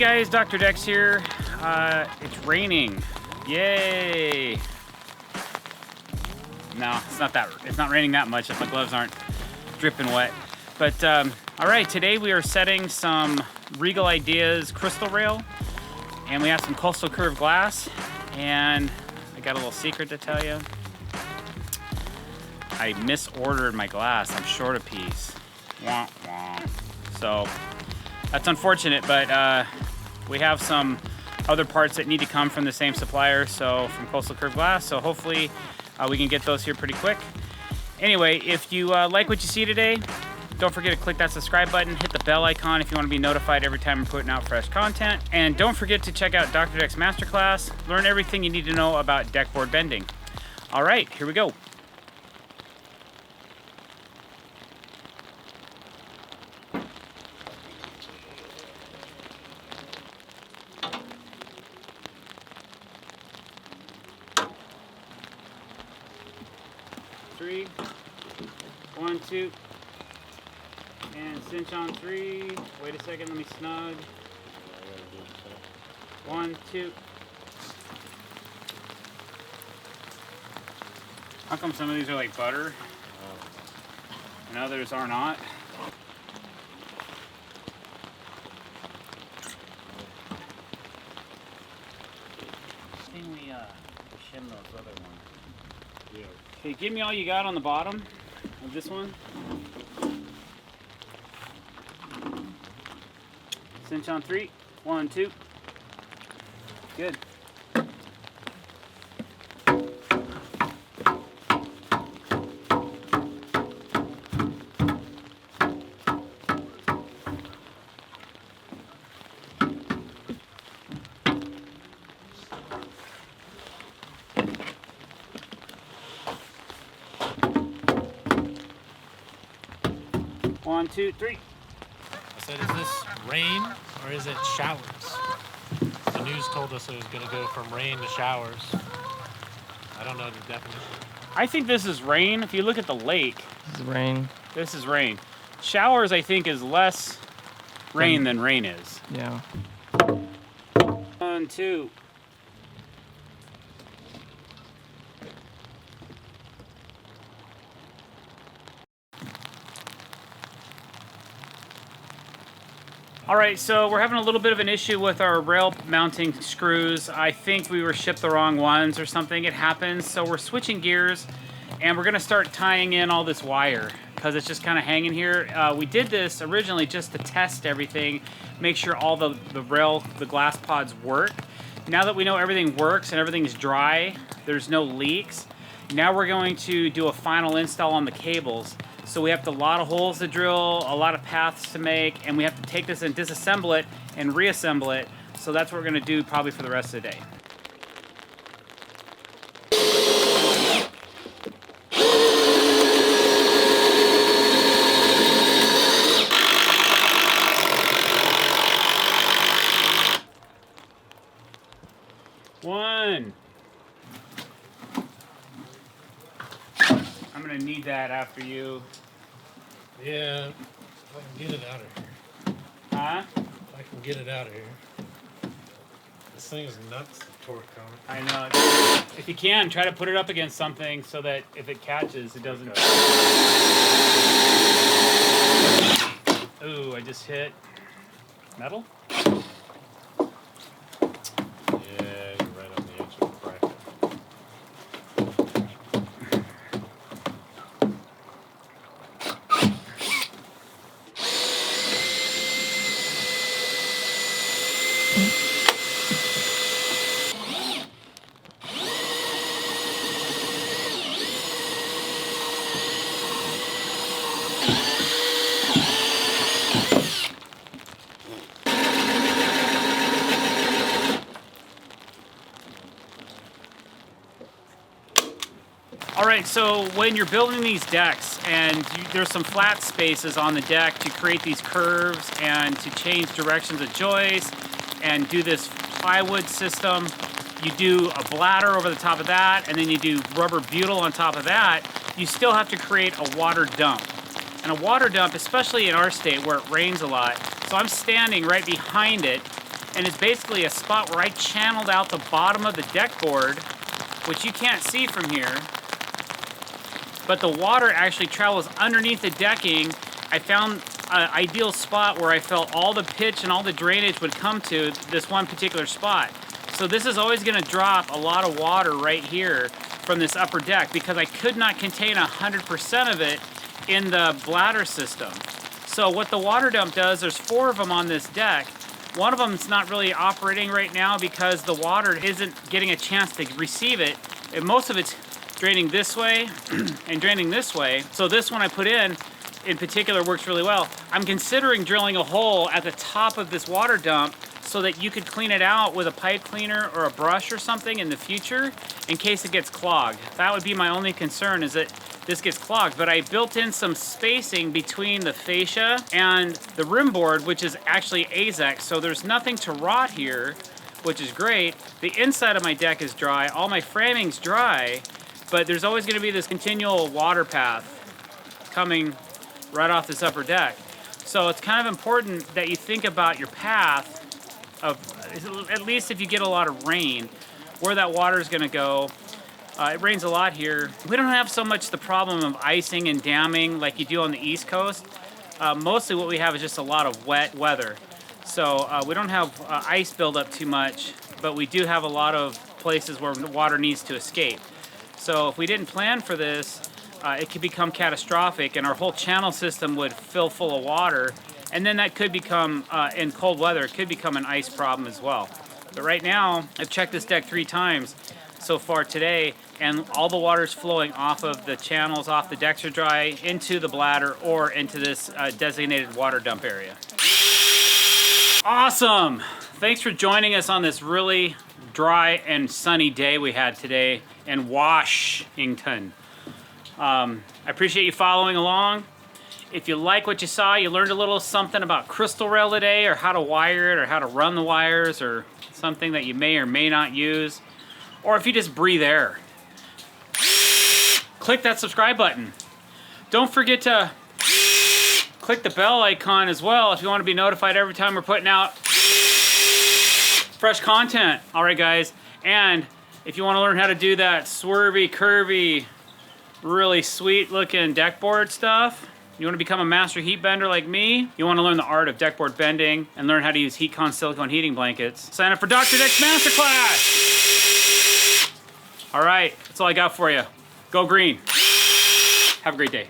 guys, Dr. Dex here. It's raining. Yay! No, it's not raining that much if my gloves aren't dripping wet. But all right, today we are setting some Regal Ideas crystal rail, and we have some coastal curved glass, and I got a little secret to tell you. I misordered my glass. I'm short a piece. Wah, wah. So that's unfortunate, but we have some other parts that need to come from the same supplier, so from Coastal Curved Glass, so hopefully we can get those here pretty quick. Anyway, if you like what you see today, don't forget to click that subscribe button, hit the bell icon if you want to be notified every time I'm putting out fresh content, and don't forget to check out Dr. Deck's Masterclass, learn everything you need to know about deck board bending. All right, here we go. Three, 1, 2, and cinch on 3. Wait a second, let me snug. 1, 2. How come some of these are like butter and others are not? I think we shim those other ones. Yeah. Okay, give me all you got on the bottom of this one. Cinch on 3. 1, 2. Good. One, two, three. I said, is this rain or is it showers? The news told us it was going to go from rain to showers. I don't know the definition. I think this is rain. If you look at the lake. This is rain. This is rain. Showers, I think, is less rain than rain is. Yeah. 1, 2. All right, so we're having a little bit of an issue with our rail mounting screws. I think we were shipped the wrong ones or something. It happens. So we're switching gears, and we're gonna start tying in all this wire because it's just kind of hanging here. We did this originally just to test everything, make sure all the glass pods work. Now that we know everything works and everything's dry, there's no leaks, now we're going to do a final install on the cables. So we have a lot of holes to drill, a lot of paths to make, and we have to take this and disassemble it and reassemble it. So that's what we're gonna do probably for the rest of the day. One. I'm gonna need that after you. Yeah, if I can get it out of here. Huh? If I can get it out of here. This thing is nuts, the torque on it. I know. If you can, try to put it up against something so that if it catches, it doesn't. Okay. Ooh, I just hit metal. Yeah, you're right on the edge of the bracket. All right, so when you're building these decks and there's some flat spaces on the deck to create these curves and to change directions of joists and do this plywood system, you do a bladder over the top of that, and then you do rubber butyl on top of that, you still have to create a water dump. And a water dump, especially in our state where it rains a lot, so I'm standing right behind it, and it's basically a spot where I channeled out the bottom of the deck board, which you can't see from here, but the water actually travels underneath the decking. I found an ideal spot where I felt all the pitch and all the drainage would come to this one particular spot. So this is always going to drop a lot of water right here from this upper deck because I could not contain 100% of it in the bladder system. So what the water dump does, there's 4 of them on this deck. One of them is not really operating right now because the water isn't getting a chance to receive it. And most of it's draining this way and draining this way. So this one I put in particular works really well. I'm considering drilling a hole at the top of this water dump so that you could clean it out with a pipe cleaner or a brush or something in the future in case it gets clogged. That would be my only concern, is that this gets clogged. But I built in some spacing between the fascia and the rim board, which is actually AZEK, so there's nothing to rot here, which is great. The inside of my deck is dry, all my framing's dry, but there's always going to be this continual water path coming right off this upper deck. So it's kind of important that you think about your path of, at least if you get a lot of rain, where that water is going to go. It rains a lot here. We don't have so much the problem of icing and damming like you do on the East Coast. Mostly what we have is just a lot of wet weather. So we don't have ice buildup too much, but we do have a lot of places where the water needs to escape. So if we didn't plan for this, it could become catastrophic and our whole channel system would fill full of water. And then that could become, in cold weather, it could become an ice problem as well. But right now, I've checked this deck 3 times so far today, and all the water's flowing off of the channels, off the decks are dry, into the bladder or into this designated water dump area. Awesome! Thanks for joining us on this really dry and sunny day we had today in Washington. I appreciate you following along. If you like what you saw, you learned a little something about crystal rail today, or how to wire it, or how to run the wires, or something that you may or may not use, or if you just breathe air, click that subscribe button. Don't forget to click the bell icon as well if you want to be notified every time we're putting out fresh content. All right, guys, and if you want to learn how to do that swervy, curvy, really sweet looking deck board stuff, you want to become a master heat bender like me, you want to learn the art of deck board bending and learn how to use heat-con silicone heating blankets, sign up for Dr. Deck's Masterclass! All right, that's all I got for you. Go green. Have a great day.